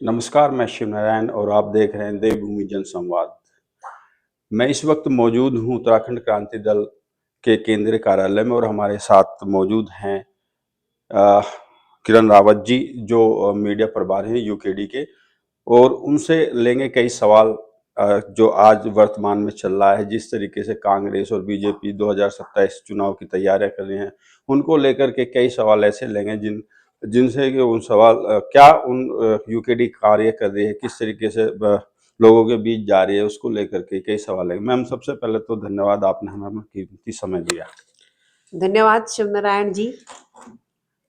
नमस्कार, मैं शिव नारायण और आप देख रहे हैं देवभूमि जनसंवाद। मैं इस वक्त मौजूद हूँ उत्तराखंड क्रांति दल के केंद्रीय कार्यालय में और हमारे साथ मौजूद हैं अ, किरण रावत जी जो मीडिया प्रभारी हैं यूकेडी के और उनसे लेंगे कई सवाल जो आज वर्तमान में चल रहा है, जिस तरीके से कांग्रेस और बीजेपी 2027 चुनाव की तैयारियां कर रही हैं, उनको लेकर के कई सवाल ऐसे लेंगे जिनसे कि उन सवाल क्या उन यूकेडी कार्य कर रही है, किस तरीके से लोगों के बीच जा रही है, उसको लेकर के कई सवाल है। मैम, सबसे पहले तो धन्यवाद, आपने हमें कीमती समय दिया। धन्यवाद शिवनारायण जी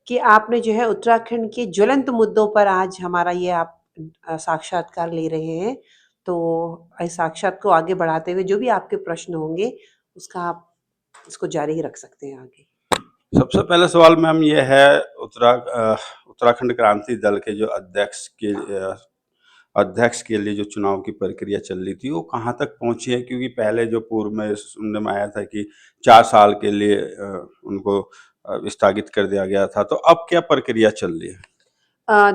कि आपने जो है उत्तराखंड के ज्वलंत मुद्दों पर आज हमारा ये आप साक्षात्कार ले रहे हैं। तो इस साक्षात को आगे बढ़ाते हुए जो भी आपके प्रश्न होंगे उसका आप इसको जारी ही रख सकते हैं आगे। सबसे पहला सवाल मैम ये है, उत्तराखंड क्रांति दल के जो अध्यक्ष के लिए जो चुनाव की प्रक्रिया चल रही थी वो कहाँ तक पहुंची है? क्योंकि पहले जो पूर्व में सुनने में आया था कि 4 साल के लिए उनको स्थगित कर दिया गया था, तो अब क्या प्रक्रिया चल रही है?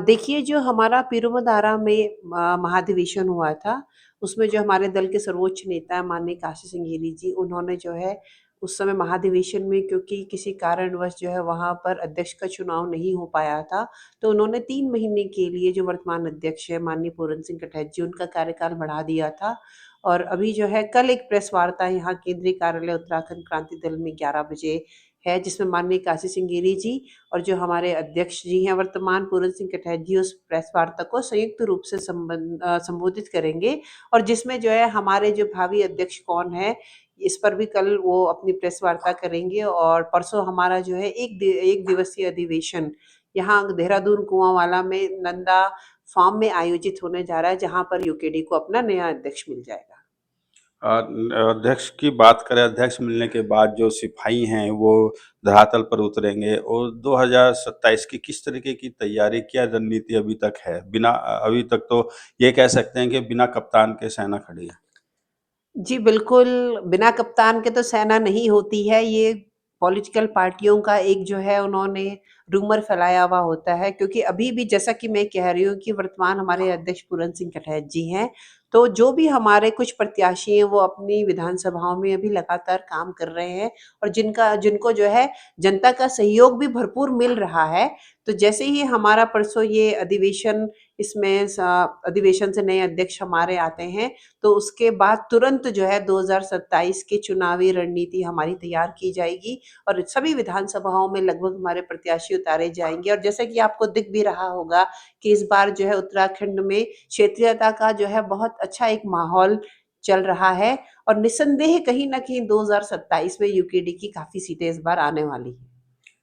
देखिए जो हमारा पिरूमदारा में महाधिवेशन हुआ था, उसमें जो हमारे दल के सर्वोच्च नेता माननीय काशी सिंह गिरी जी, उन्होंने जो है उस समय महाधिवेशन में क्योंकि किसी कारणवश जो है वहाँ पर अध्यक्ष का चुनाव नहीं हो पाया था, तो उन्होंने 3 महीने के लिए जो वर्तमान अध्यक्ष है माननीय पूरन सिंह कटैत जी, उनका कार्यकाल बढ़ा दिया था। और अभी जो है कल एक प्रेस वार्ता यहाँ केंद्रीय कार्यालय उत्तराखंड क्रांति दल में 11 बजे है, जिसमें माननीय काशी सिंह गिरी जी और जो हमारे अध्यक्ष जी हैं वर्तमान पूरन सिंह कटैत जी उस प्रेस वार्ता को संयुक्त रूप से संबोधित करेंगे। और जिसमें जो है हमारे जो भावी अध्यक्ष कौन है इस पर भी कल वो अपनी प्रेस वार्ता करेंगे। और परसों हमारा जो है एक दिवसीय अधिवेशन यहाँ देहरादून कुआंवाला में नंदा फार्म में आयोजित होने जा रहा है, जहाँ पर यूकेडी को अपना नया अध्यक्ष मिल जाएगा। अध्यक्ष की बात करें, अध्यक्ष मिलने के बाद जो सिपाही हैं वो धरातल पर उतरेंगे और 2027 की किस तरीके की तैयारी, क्या रणनीति अभी तक है? अभी तक तो ये कह सकते हैं कि बिना कप्तान के सेना खड़ी है। जी, बिल्कुल, बिना कप्तान के तो सेना नहीं होती है। ये पॉलिटिकल पार्टियों का एक जो है उन्होंने रूमर फैलाया हुआ होता है, क्योंकि अभी भी जैसा कि मैं कह रही हूँ कि वर्तमान हमारे अध्यक्ष पूरन सिंह कटैत जी हैं, तो जो भी हमारे कुछ प्रत्याशी हैं वो अपनी विधानसभाओं में अभी लगातार काम कर रहे हैं और जिनको जो है जनता का सहयोग भी भरपूर मिल रहा है। तो जैसे ही हमारा परसों ये अधिवेशन इसमें स अधिवेशन से नए अध्यक्ष हमारे आते हैं, तो उसके बाद तुरंत जो है 2027 की चुनावी रणनीति हमारी तैयार की जाएगी और सभी विधानसभाओं में लगभग हमारे प्रत्याशी उतारे जाएंगे। और जैसे कि आपको दिख भी रहा होगा कि इस बार जो है उत्तराखंड में क्षेत्रीयता का जो है बहुत अच्छा एक माहौल चल रहा है और निसंदेह कहीं ना कहीं 2027 में यूकेडी की काफी सीटें इस बार आने वाली हैं।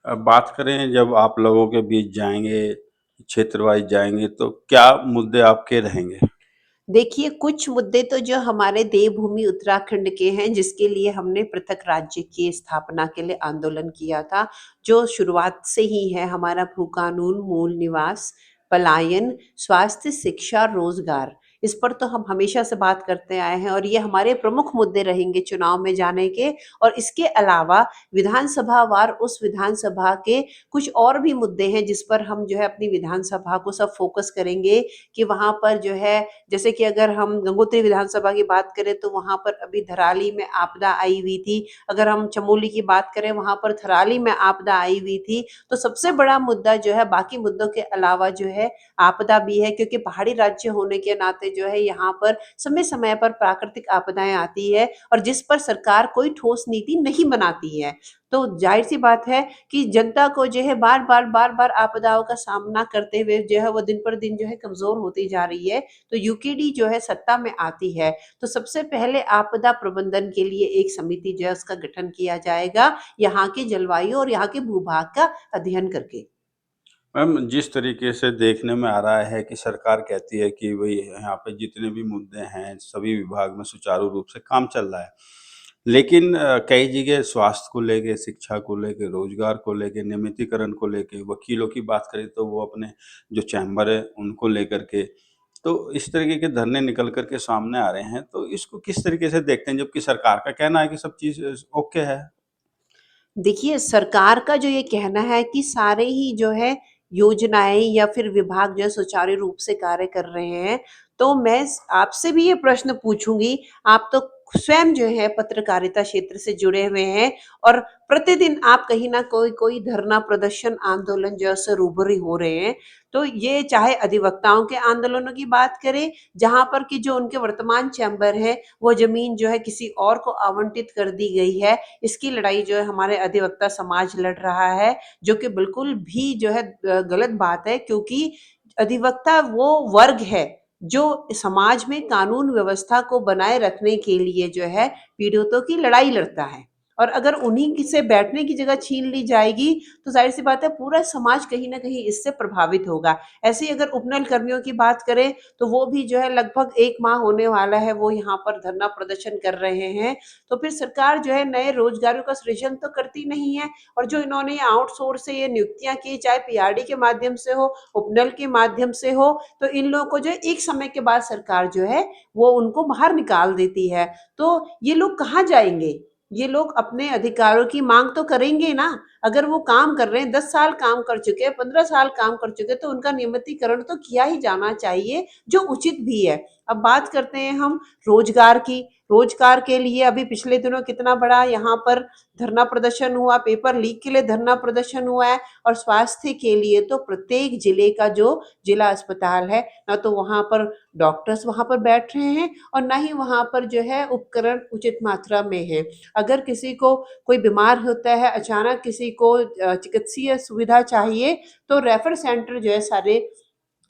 अब बात करें, जब आप लोगों के बीच जाएंगे, क्षेत्र वाइज जाएंगे, तो क्या मुद्दे आपके रहेंगे? देखिए, कुछ मुद्दे तो जो हमारे देवभूमि उत्तराखंड के हैं, जिसके लिए हमने पृथक राज्य की स्थापना के लिए आंदोलन किया था, जो शुरुआत से ही है हमारा भू कानून, मूल निवास, पलायन, स्वास्थ्य, शिक्षा, रोजगार। इस पर तो हम हमेशा से बात करते आए हैं और ये हमारे प्रमुख मुद्दे रहेंगे चुनाव में जाने के। और इसके अलावा विधानसभा वार उस विधानसभा के कुछ और भी मुद्दे हैं, जिस पर हम जो है अपनी विधानसभा को सब फोकस करेंगे कि वहाँ पर जो है जैसे कि अगर हम गंगोत्री विधानसभा की बात करें तो वहाँ पर अभी धराली में आपदा आई हुई थी। अगर हम चमोली की बात करें वहाँ पर थराली में आपदा आई हुई थी। तो सबसे बड़ा मुद्दा जो है बाकी मुद्दों के अलावा जो है आपदा भी है, क्योंकि पहाड़ी राज्य होने के नाते जो है यहाँ पर समय-समय पर प्राकृतिक आपदाएँ आती है और जिस पर सरकार कोई ठोस नीति नहीं बनाती है। तो ज़ाहिर-सी बात है कि जनता को जो है बार-बार आपदाओं का सामना करते हुए जो है वो दिन पर दिन जो है कमज़ोर होती जा रही है। तो यूकेडी जो है सत्ता में आती है, तो सबसे पहले आपदा प्रबंधन के लिए एक समिति जो है उसका गठन किया जाएगा, यहाँ की जलवायु और यहाँ के भूभाग का अध्ययन करके। मैम, जिस तरीके से देखने में आ रहा है कि सरकार कहती है कि भई यहाँ पे जितने भी मुद्दे हैं, सभी विभाग में सुचारू रूप से काम चल रहा है। लेकिन कई जगह स्वास्थ्य को लेके, शिक्षा को लेके, रोज़गार को लेके, नियमितीकरण को लेके, वकीलों की बात करें तो वो अपने जो चैम्बर है उनको लेकर के, तो इस तरीके के धरने निकल कर के सामने आ रहे हैं। तो इसको किस तरीके से देखते हैं? जबकि सरकार का कहना है कि सब चीज़ ओके है। देखिए, सरकार का जो ये कहना है कि सारे ही जो है योजनाएं या फिर विभाग जो है सुचारू रूप से कार्य कर रहे हैं। तो मैं आपसे भी ये प्रश्न पूछूंगी, आप तो स्वयं जो है पत्रकारिता क्षेत्र से जुड़े हुए हैं और प्रतिदिन आप कहीं ना कोई कोई धरना प्रदर्शन आंदोलन जो है उससे रूबरू हो रहे हैं। तो ये चाहे अधिवक्ताओं के आंदोलनों की बात करें, जहां पर कि जो उनके वर्तमान चैम्बर है वो जमीन जो है किसी और को आवंटित कर दी गई है, इसकी लड़ाई जो है हमारे अधिवक्ता समाज लड़ रहा है, जो कि बिल्कुल भी जो है गलत बात है, क्योंकि अधिवक्ता वो वर्ग है जो समाज में कानून व्यवस्था को बनाए रखने के लिए जो है पीड़ितों की लड़ाई लड़ता है। और अगर उन्हीं से बैठने की जगह छीन ली जाएगी तो जाहिर सी बात है पूरा समाज कहीं ना कहीं इससे प्रभावित होगा। ऐसे ही अगर उपनल कर्मियों की बात करें तो वो भी जो है लगभग 1 माह होने वाला है वो यहाँ पर धरना प्रदर्शन कर रहे हैं। तो फिर सरकार जो है नए रोजगारों का सृजन तो करती नहीं है, और जो इन्होंने आउटसोर्स से ये नियुक्तियां की, चाहे पीआरडी के माध्यम से हो, उपनल के माध्यम से हो, तो इन लोगों को जो है एक समय के बाद सरकार जो है वो उनको बाहर निकाल देती है। तो ये लोग कहाँ जाएंगे? ये लोग अपने अधिकारों की मांग तो करेंगे ना। अगर वो काम कर रहे हैं, 10 साल काम कर चुके हैं, 15 साल काम कर चुके हैं, तो उनका नियमितीकरण तो किया ही जाना चाहिए, जो उचित भी है। अब बात करते हैं हम रोजगार की। रोजगार के लिए अभी पिछले दिनों कितना बड़ा यहाँ पर धरना प्रदर्शन हुआ, पेपर लीक के लिए धरना प्रदर्शन हुआ है। और स्वास्थ्य के लिए तो प्रत्येक जिले का जो जिला अस्पताल है, ना तो वहां पर डॉक्टर्स वहां पर बैठ रहे हैं और ना ही वहां पर जो है उपकरण उचित मात्रा में है। अगर किसी को कोई बीमार होता है, अचानक किसी को चिकित्सीय सुविधा चाहिए, तो रेफर सेंटर जो है सारे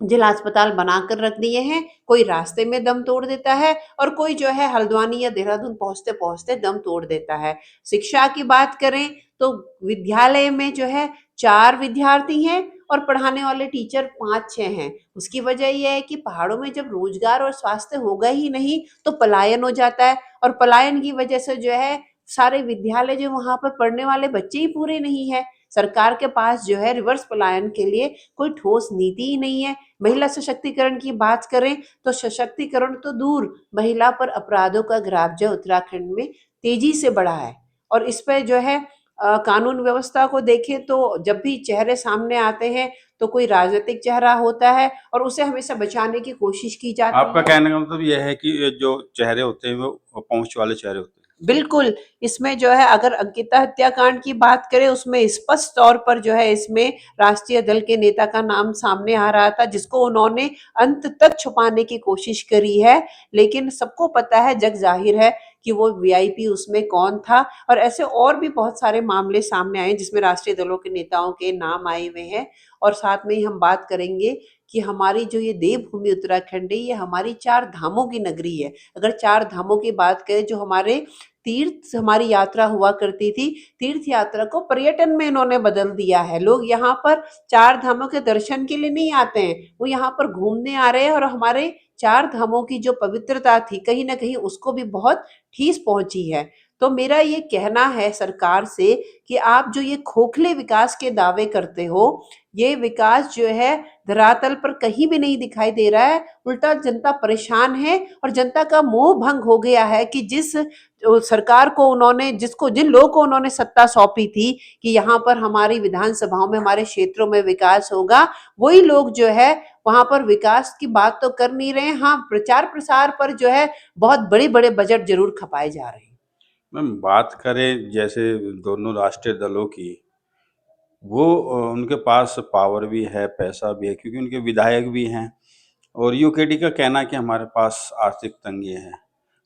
जिला अस्पताल बनाकर रख दिए हैं। कोई रास्ते में दम तोड़ देता है और कोई जो है हल्द्वानी या देहरादून पहुंचते पहुंचते दम तोड़ देता है। शिक्षा की बात करें तो विद्यालय में जो है 4 विद्यार्थी हैं और पढ़ाने वाले टीचर 5-6 हैं। उसकी वजह यह है कि पहाड़ों में जब रोजगार और स्वास्थ्य होगा ही नहीं तो पलायन हो जाता है, और पलायन की वजह से जो है सारे विद्यालय जो वहां पर पढ़ने वाले बच्चे ही पूरे नहीं है। सरकार के पास जो है रिवर्स पलायन के लिए कोई ठोस नीति ही नहीं है। महिला सशक्तिकरण की बात करें तो सशक्तिकरण तो दूर, महिला पर अपराधों का ग्राफ जो उत्तराखंड में तेजी से बढ़ा है। और इस पे जो है कानून व्यवस्था को देखें तो जब भी चेहरे सामने आते हैं तो कोई राजनीतिक चेहरा होता है और उसे हमेशा बचाने की कोशिश की जाती आपका है। कहने का मतलब ये है कि जो चेहरे होते हैं वो पहुंच वाले चेहरे होते हैं। बिल्कुल, इसमें जो है अगर अंकिता हत्याकांड की बात करें उसमें स्पष्ट तौर पर जो है इसमें राष्ट्रीय दल के नेता का नाम सामने आ रहा था, जिसको उन्होंने अंत तक छुपाने की कोशिश करी है। लेकिन सबको पता है, जग ज़ाहिर है कि वो वीआईपी उसमें कौन था। और ऐसे और भी बहुत सारे मामले सामने आए जिसमें राष्ट्रीय दलों के नेताओं के नाम आए हुए हैं। और साथ में ही हम बात करेंगे कि हमारी जो ये देवभूमि उत्तराखंड है ये हमारी 4 धामों की नगरी है। अगर 4 धामों की बात करें, जो हमारे तीर्थ हमारी यात्रा हुआ करती थी, तीर्थ यात्रा को पर्यटन में इन्होंने बदल दिया है। लोग यहाँ पर 4 धामों के दर्शन के लिए नहीं आते हैं, वो यहाँ पर घूमने आ रहे हैं। और हमारे 4 धामों की जो पवित्रता थी कहीं ना कहीं उसको भी बहुत ठेस पहुंची है। तो मेरा ये कहना है सरकार से कि आप जो ये खोखले विकास के दावे करते हो, ये विकास जो है धरातल पर कहीं भी नहीं दिखाई दे रहा है। उल्टा जनता परेशान है और जनता का मोह भंग हो गया है कि जिस सरकार को उन्होंने, जिसको जिन लोगों को उन्होंने सत्ता सौंपी थी कि यहाँ पर हमारी विधानसभाओं में हमारे क्षेत्रों में विकास होगा, वही लोग जो है वहां पर विकास की बात तो कर नहीं रहे हैं। हाँ, प्रचार प्रसार पर जो है बहुत बड़े बड़े बजट जरूर खपाए जा रहे हैं। मैम, बात करें जैसे दोनों राष्ट्रीय दलों की, वो उनके पास पावर भी है, पैसा भी है, क्योंकि उनके विधायक भी हैं। और यूकेडी का कहना है कि हमारे पास आर्थिक तंगी है।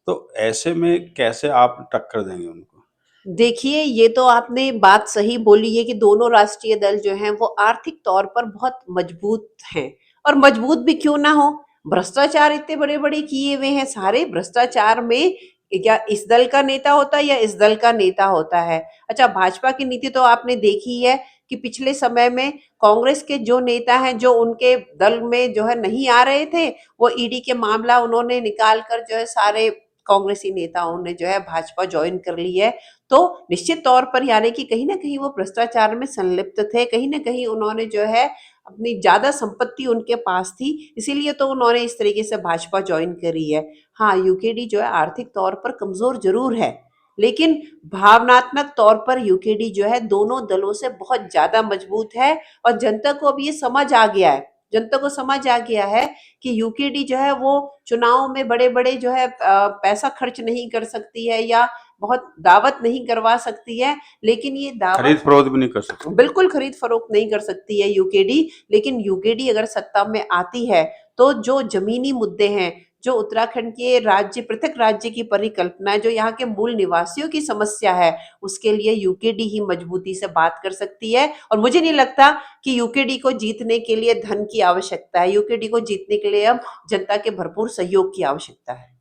तो ऐसे में कैसे आप टक्कर देंगे उनको? देखिए, ये तो आपने बात सही बोली है कि दोनों राष्ट्रीय दल जो हैं वो आर्थिक तौर पर बहुत मजबूत हैं। और मजबूत भी क्यों ना हो, भ्रष्टाचार इतने बड़े बड़े किए हुए हैं। सारे भ्रष्टाचार में क्या इस दल का नेता होता है या इस दल का नेता होता है? अच्छा, भाजपा की नीति तो आपने देखी है कि पिछले समय में कांग्रेस के जो नेता हैं जो उनके दल में जो है नहीं आ रहे थे, वो ईडी के मामला उन्होंने निकाल कर जो है सारे कांग्रेसी नेताओं ने जो है भाजपा ज्वाइन कर ली है। तो निश्चित तौर पर यानी कि कहीं न कहीं वो भ्रष्टाचार में संलिप्त थे, कहीं न कहीं उन्होंने जो है अपनी ज़्यादा संपत्ति उनके पास थी, इसीलिए तो उन्होंने इस तरीके से भाजपा जॉइन करी है। हाँ, यूकेडी जो है आर्थिक तौर पर कमज़ोर ज़रूर है, लेकिन भावनात्मक तौर पर यूकेडी जो है दोनों दलों से बहुत ज्यादा मजबूत है और जनता को अब ये समझ आ गया है, जनता को समझ आ गया है कि यूकेडी जो है वो चुनाव में बड़े बड़े जो है पैसा खर्च नहीं कर सकती है या बहुत दावत नहीं करवा सकती है, लेकिन ये खरीद दावत फरोख्त भी नहीं कर सकते। बिल्कुल खरीद फरोख्त नहीं कर सकती है यूकेडी। लेकिन यूकेडी अगर सत्ता में आती है तो जो जमीनी मुद्दे हैं, जो उत्तराखंड के राज्य पृथक राज्य की परिकल्पना है, जो यहाँ के मूल निवासियों की समस्या है, उसके लिए यूकेडी ही मजबूती से बात कर सकती है। और मुझे नहीं लगता कि यूकेडी को जीतने के लिए धन की आवश्यकता है, यूकेडी को जीतने के लिए अब जनता के भरपूर सहयोग की आवश्यकता है।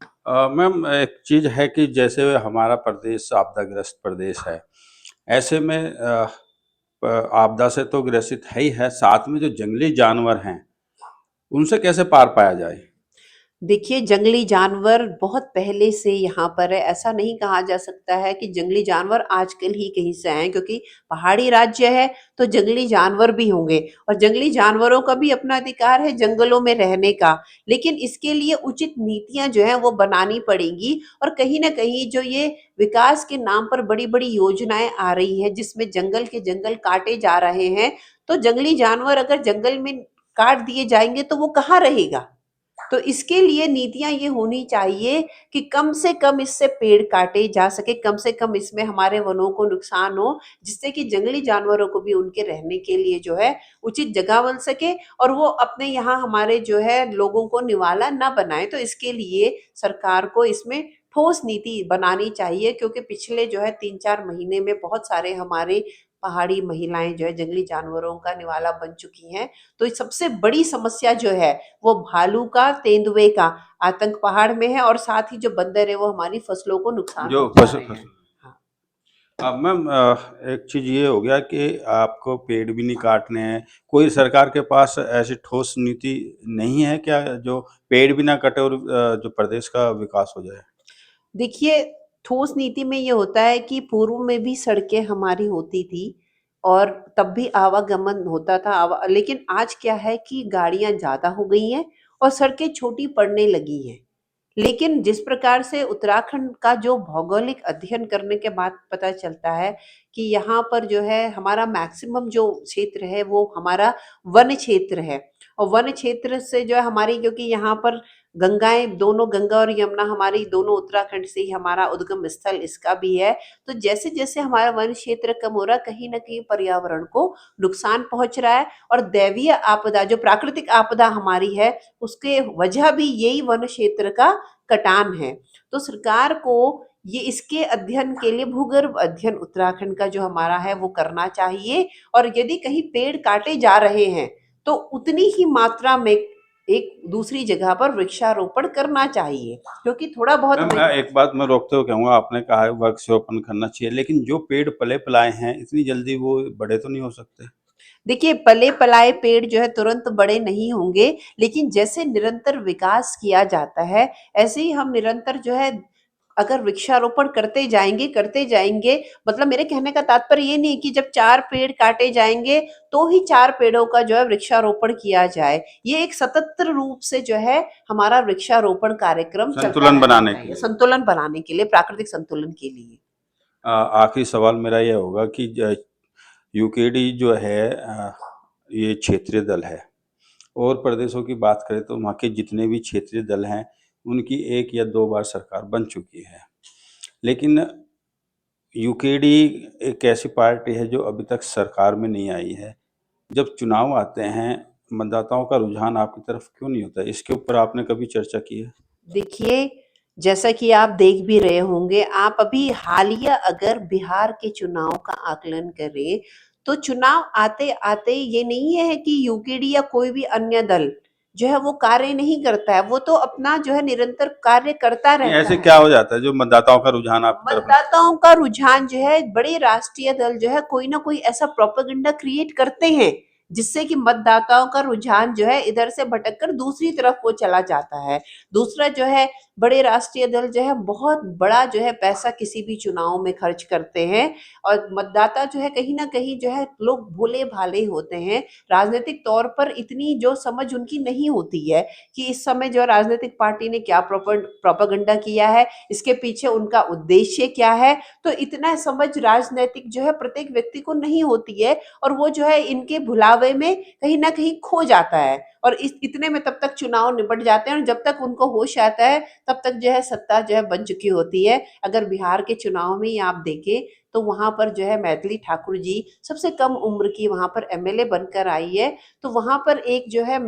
मैम एक चीज़ है कि जैसे हमारा प्रदेश आपदाग्रस्त प्रदेश है, ऐसे में आपदा से तो ग्रसित है ही है, साथ में जो जंगली जानवर हैं उनसे कैसे पार पाया जाए? देखिए, जंगली जानवर बहुत पहले से यहाँ पर है। ऐसा नहीं कहा जा सकता है कि जंगली जानवर आजकल ही कहीं से आए हैं, क्योंकि पहाड़ी राज्य है तो जंगली जानवर भी होंगे और जंगली जानवरों का भी अपना अधिकार है जंगलों में रहने का। लेकिन इसके लिए उचित नीतियाँ जो हैं वो बनानी पड़ेंगी और कहीं न कहीं जो ये विकास के नाम पर बड़ी-बड़ी योजनाएँ आ रही हैं, जिसमें जंगल के जंगल काटे जा रहे हैं, तो जंगली जानवर अगर जंगल में काट दिए जाएँगे तो वो कहाँ रहेगा? तो इसके लिए नीतियाँ ये होनी चाहिए कि कम से कम इससे पेड़ काटे जा सके, कम से कम इसमें हमारे वनों को नुकसान हो, जिससे कि जंगली जानवरों को भी उनके रहने के लिए जो है उचित जगह मिल सके और वो अपने यहाँ हमारे जो है लोगों को निवाला ना बनाए। तो इसके लिए सरकार को इसमें ठोस नीति बनानी चाहिए, क्योंकि पिछले जो है 3-4 महीने में बहुत सारे हमारे पहाड़ी महिलाएँ जो है जंगली जानवरों का निवाला बन चुकी हैं। तो सबसे बड़ी समस्या जो है वो भालू का, तेंदुए का आतंक पहाड़ में है और साथ ही जो बंदर है वो हमारी फसलों को नुकसान जो पहुंचा फसल रहे हैं। फसल हाँ। मैम एक चीज़ ये हो गया कि आपको पेड़ भी नहीं काटने हैं, कोई सरकार के पास ऐसी ठोस नीति नहीं है क्या जो पेड़ भी ना कटे और जो प्रदेश का विकास हो जाए? देखिए, ठोस नीति में ये होता है कि पूर्व में भी सड़कें हमारी होती थी और तब भी आवागमन होता था, लेकिन आज क्या है कि गाड़ियां ज्यादा हो गई हैं और सड़कें छोटी पड़ने लगी हैं। लेकिन जिस प्रकार से उत्तराखंड का जो भौगोलिक अध्ययन करने के बाद पता चलता है कि यहाँ पर जो है हमारा मैक्सिमम जो क्षेत्र है वो हमारा वन क्षेत्र है और वन क्षेत्र से जो है हमारी, क्योंकि यहाँ पर गंगाएं, दोनों गंगा और यमुना हमारी दोनों उत्तराखंड से ही हमारा उद्गम स्थल इसका भी है। तो जैसे जैसे हमारा वन क्षेत्र कम हो रहा है, कहीं ना कहीं पर्यावरण को नुकसान पहुंच रहा है और दैवीय आपदा जो प्राकृतिक आपदा हमारी है उसके वजह भी यही वन क्षेत्र का कटान है। तो सरकार को ये इसके अध्ययन के लिए भूगर्भ अध्ययन उत्तराखंड का जो हमारा है वो करना चाहिए और यदि कहीं पेड़ काटे जा रहे हैं तो उतनी ही मात्रा में एक दूसरी जगह पर वृक्षारोपण करना चाहिए, क्योंकि थोड़ा बहुत मैम एक बात मैं रोकते हुए कहूँगा, आपने कहा है वृक्षारोपण करना चाहिए, लेकिन जो पेड़ पले पलाए हैं इतनी जल्दी वो बड़े तो नहीं हो सकते? देखिए, पले पलाए पेड़ जो है तुरंत बड़े नहीं होंगे, लेकिन जैसे निरंतर विकास किया जाता है ऐसे ही हम निरंतर जो है अगर वृक्षारोपण करते जाएंगे, मतलब मेरे कहने का तात्पर्य ये नहीं कि जब 4 पेड़ काटे जाएंगे तो ही 4 पेड़ों का जो है वृक्षारोपण किया जाए। ये एक सतत रूप से जो है हमारा वृक्षारोपण कार्यक्रम चलता संतुलन रहना बनाने के चाहिए, लिए। संतुलन बनाने के लिए, प्राकृतिक संतुलन के लिए। आखिरी सवाल मेरा ये होगा कि यूकेडी जो है ये क्षेत्रीय दल है और प्रदेशों की बात करें तो वहाँ के जितने भी क्षेत्रीय दल हैं उनकी 1 या 2 बार सरकार बन चुकी है। लेकिन यूकेडी एक ऐसी पार्टी है जो अभी तक सरकार में नहीं आई है। जब चुनाव आते हैं, मतदाताओं का रुझान आपकी तरफ क्यों नहीं होता है? इसके ऊपर आपने कभी चर्चा की है? देखिए, जैसा कि आप देख भी रहे होंगे, आप अभी हालिया अगर बिहार के चुनाव का आकलन करें, तो चुनाव आते-आते ये नहीं है कि यूकेडी या कोई भी अन्य दल जो है वो कार्य नहीं करता है, वो तो अपना जो है निरंतर कार्य करता नहीं, रहता ऐसे है। क्या हो जाता है जो मतदाताओं का रुझान आपकी तरफ नहीं? मतदाताओं का रुझान जो है, बड़े राष्ट्रीय दल जो है कोई ना कोई ऐसा प्रोपेगेंडा क्रिएट करते हैं जिससे कि मतदाताओं का रुझान जो है इधर से भटक कर दूसरी तरफ वो चला जाता है। दूसरा जो है बड़े राष्ट्रीय दल जो है बहुत बड़ा जो है पैसा किसी भी चुनाव में खर्च करते हैं और मतदाता जो है कहीं न कहीं जो है लोग भोले-भाले होते हैं। राजनीतिक तौर पर इतनी जो समझ उनकी नहीं होती है कि इस समय जो राजनीतिक पार्टी ने क्या प्रोपेगेंडा किया है, इसके पीछे उनका उद्देश्य क्या है, तो इतना समझ राजनैतिक जो है प्रत्येक व्यक्ति को नहीं होती है और वो जो है इनके भुलावे में कहीं न कहीं खो जाता है और इस इतने में तब तक चुनाव निपट जाते हैं और जब तक उनको होश आता है, तब तक जो है सत्ता जो है बन चुकी होती है। अगर बिहार के चुनाव में ही आप देखें, तो वहाँ पर जो है मैथिली ठाकुर जी सबसे कम उम्र की वहाँ पर एमएलए बनकर आई है, तो वहाँ पर एक जो है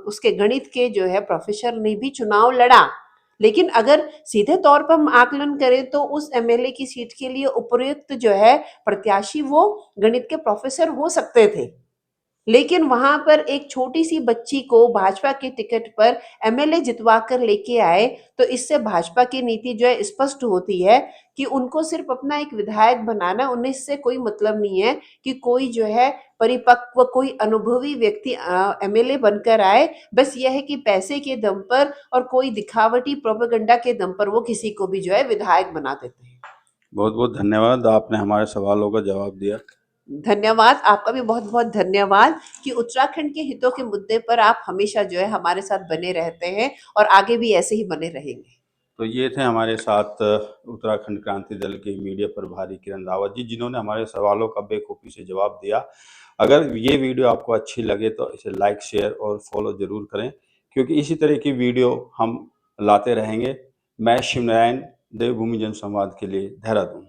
उसके गणित के जो है प्रोफ़ेसर ने भी चुनाव लड़ा। लेकिन अगर सीधे तौर पर हम आकलन करें तो उस एमएलए की सीट के लिए उपयुक्त जो है प्रत्याशी वो गणित के प्रोफ़ेसर हो सकते थे। लेकिन वहाँ पर एक छोटी-सी बच्ची को भाजपा के टिकट पर एमएलए जितवा कर लेके आए, तो इससे भाजपा की नीति जो है स्पष्ट होती है कि उनको सिर्फ़ अपना एक विधायक बनाना है, उन्हें इससे कोई मतलब नहीं है कि कोई जो है परिपक्व, कोई अनुभवी व्यक्ति एमएलए बनकर आए। बस ये है कि पैसे के दम पर और कोई दिखावटी प्रोपेगेंडा के दम पर वो किसी को भी जो है विधायक बना देते हैं। बहुत-बहुत धन्यवाद, आपने हमारे सवालों का जवाब दिया। धन्यवाद, आपका भी बहुत-बहुत धन्यवाद कि उत्तराखंड के हितों के मुद्दे पर आप हमेशा जो है हमारे साथ बने रहते हैं और आगे भी ऐसे ही बने रहेंगे। तो ये थे हमारे साथ उत्तराखंड क्रांति दल के मीडिया प्रभारी किरण रावत जी, जिन्होंने हमारे सवालों का बेखूबी से जवाब दिया। अगर ये वीडियो आपको अच्छी लगे तो इसे लाइक, शेयर और फॉलो ज़रूर करें, क्योंकि इसी तरह की वीडियो हम लाते रहेंगे। मैं शिवनारायण, देवभूमि जनसंवाद के लिए, देहरादून।